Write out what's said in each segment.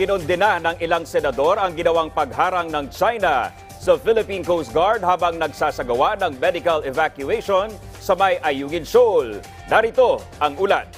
Kinondena ng ilang senador ang ginawang pagharang ng China sa Philippine Coast Guard habang nagsasagawa ng medical evacuation sa may Ayungin Shoal. Narito ang ulat.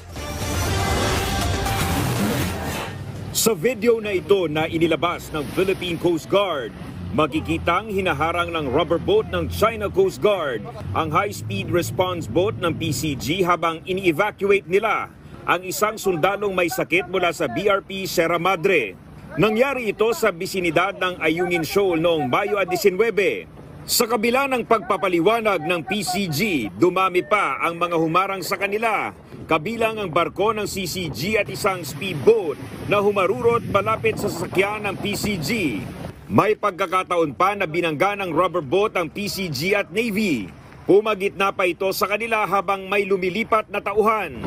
Sa video na ito na inilabas ng Philippine Coast Guard, makikitang hinaharang ng rubber boat ng China Coast Guard ang high-speed response boat ng PCG habang ini-evacuate nila ang isang sundalong may sakit mula sa BRP Sierra Madre. Nangyari ito sa bisinidad ng Ayungin Shoal noong Mayo 19. Sa kabila ng pagpapaliwanag ng PCG, dumami pa ang mga humarang sa kanila, kabilang ang barko ng CCG at isang speedboat na humarurot malapit sa sasakyan ng PCG. May pagkakataon pa na binangga ng rubber boat ang PCG at Navy. Pumagitna pa ito sa kanila habang may lumilipat na tauhan.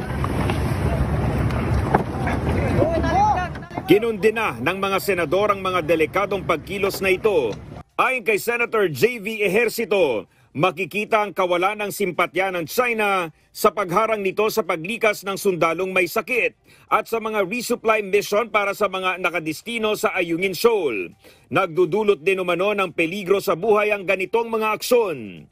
Kinundena ng mga senador ang mga delikadong pagkilos na ito. Ayon kay Senator J.V. Ejercito, makikita ang kawalan ng simpatya ng China sa pagharang nito sa paglikas ng sundalong may sakit at sa mga resupply mission para sa mga nakadestino sa Ayungin Shoal. Nagdudulot din umano ng peligro sa buhay ang ganitong mga aksyon.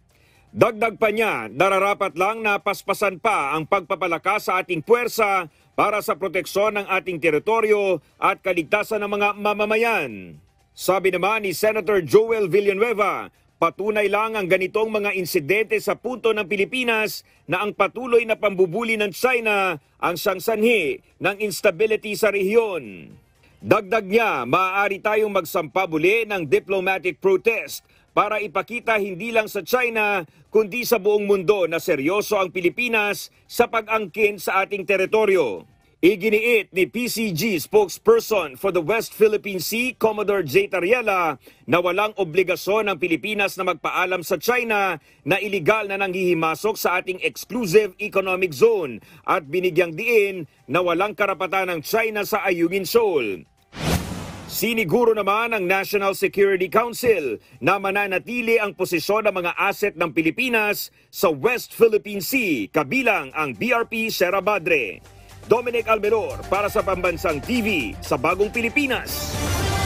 Dagdag pa niya, nararapat lang na paspasan pa ang pagpapalakas sa ating puwersa para sa proteksyon ng ating teritoryo at kaligtasan ng mga mamamayan. Sabi naman ni Senator Joel Villanueva, patunay lang ang ganitong mga insidente sa punto ng Pilipinas na ang patuloy na pambubuli ng China ang siyang sanhi ng instability sa rehiyon. Dagdag niya, maaari tayong magsampa muli ng diplomatic protest para ipakita hindi lang sa China kundi sa buong mundo na seryoso ang Pilipinas sa pag-angkin sa ating teritoryo. Iginiit ni PCG spokesperson for the West Philippine Sea, Commodore J. Tariela, na walang obligasyon ng Pilipinas na magpaalam sa China na iligal na nanghihimasok sa ating exclusive economic zone at binigyang diin na walang karapatan ng China sa Ayungin Shoal. Siniguro naman ng National Security Council na mananatili ang posisyon ng mga asset ng Pilipinas sa West Philippine Sea, kabilang ang BRP Sierra Madre. Dominic Almeror para sa Pambansang TV sa Bagong Pilipinas.